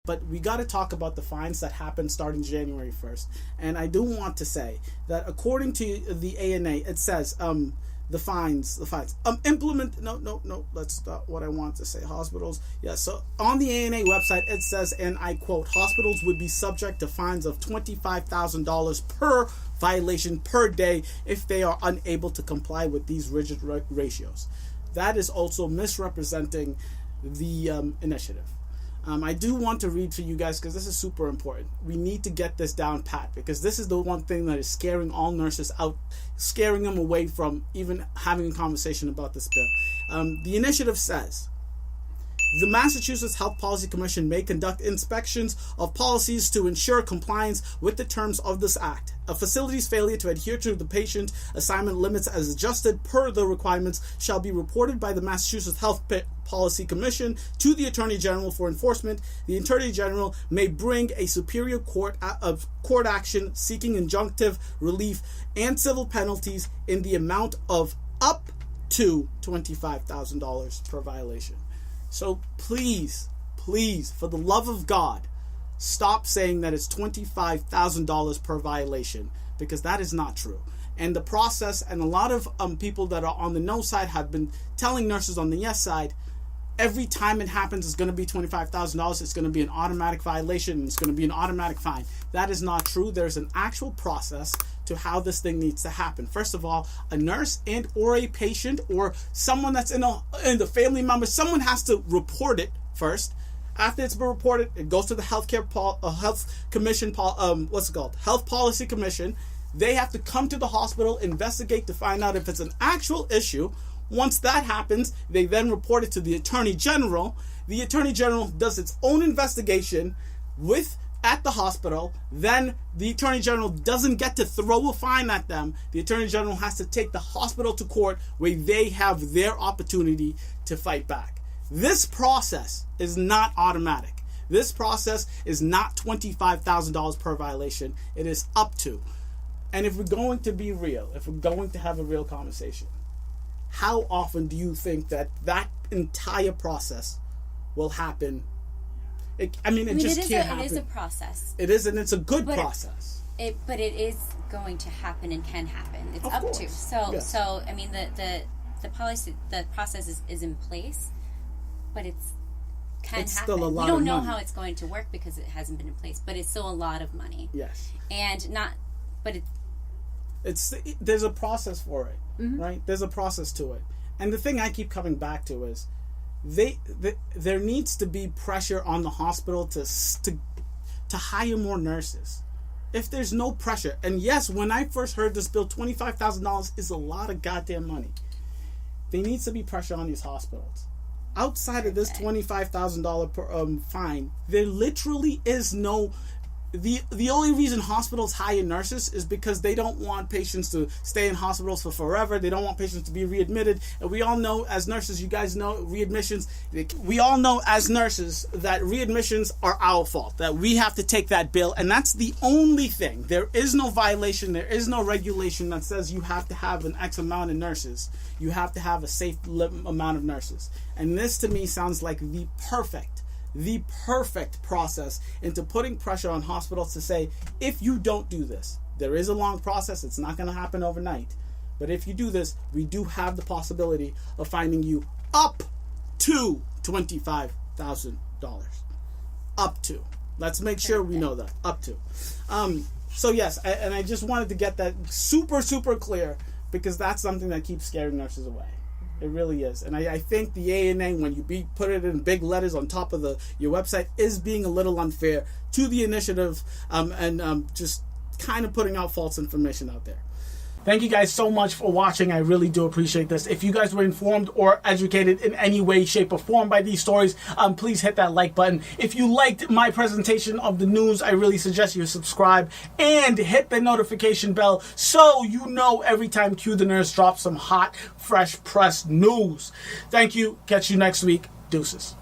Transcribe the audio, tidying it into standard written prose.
But we got to talk about the fines that happened starting January 1st. And I do want to say that according to the ANA, it says the fines. That's not what I want to say. Hospitals. Yeah, so on the ANA website, it says, and I quote, hospitals would be subject to fines of $25,000 per violation per day if they are unable to comply with these rigid ratios. That is also misrepresenting the initiative. I do want to read for you guys because this is super important. We need to get this down pat because this is the one thing that is scaring all nurses out, scaring them away from even having a conversation about this bill. The initiative says, the Massachusetts Health Policy Commission may conduct inspections of policies to ensure compliance with the terms of this act. A facility's failure to adhere to the patient assignment limits as adjusted per the requirements shall be reported by the Massachusetts Health Policy Commission to the Attorney General for enforcement. The Attorney General may bring a superior court action seeking injunctive relief and civil penalties in the amount of up to $25,000 per violation. So please, for the love of God, stop saying that it's $25,000 per violation, because that is not true. And the process, and a lot of people that are on the no side have been telling nurses on the yes side, every time it happens, it's going to be $25,000. It's going to be an automatic violation. It's going to be an automatic fine. That is not true. There's an actual process to how this thing needs to happen. First of all, a nurse and or a patient or someone that's in the family member, someone has to report it first. After it's been reported, it goes to the Health Policy Commission. They have to come to the hospital, investigate to find out if it's an actual issue. Once that happens, they then report it to the Attorney General. The Attorney General does its own investigation at the hospital. Then the Attorney General doesn't get to throw a fine at them. The Attorney General has to take the hospital to court where they have their opportunity to fight back. This process is not automatic. This process is not $25,000 per violation. It is up to. And if we're going to be real, if we're going to have a real conversation, how often do you think that entire process will happen? It just can't happen. It is a process. It is, and it's a good process. But it is going to happen and can happen. It's of up course. to. So, Yes. so I mean, the policy, the process is in place, but it's happen. Still a lot we don't of know money. how it's going to work because it hasn't been in place, but it's still a lot of money. Yes. There's a process for it, right? There's a process to it. And the thing I keep coming back to is there needs to be pressure on the hospital to hire more nurses. If there's no pressure, and yes, when I first heard this bill, $25,000 is a lot of goddamn money. There needs to be pressure on these hospitals. Outside of this $25,000 per fine, there literally is no. The only reason hospitals hire nurses is because they don't want patients to stay in hospitals for forever. They don't want patients to be readmitted. And we all know as nurses, you guys know readmissions. We all know as nurses that readmissions are our fault, that we have to take that bill. And that's the only thing. There is no violation. There is no regulation that says you have to have an X amount of nurses. You have to have a safe amount of nurses. And this to me sounds like the perfect process into putting pressure on hospitals to say, if you don't do this, there is a long process, it's not going to happen overnight, but if you do this, we do have the possibility of finding you up to $25,000. Up to. Let's make sure we know that. Up to. So yes, and I just wanted to get that super, super clear, because that's something that keeps scaring nurses away. It really is. And I think the ANA, when you put it in big letters on top of your website, is being a little unfair to the initiative and just kind of putting out false information out there. Thank you guys so much for watching. I really do appreciate this. If you guys were informed or educated in any way, shape, or form by these stories, please hit that like button. If you liked my presentation of the news, I really suggest you subscribe and hit the notification bell so you know every time Q the Nurse drops some hot, fresh press news. Thank you. Catch you next week. Deuces.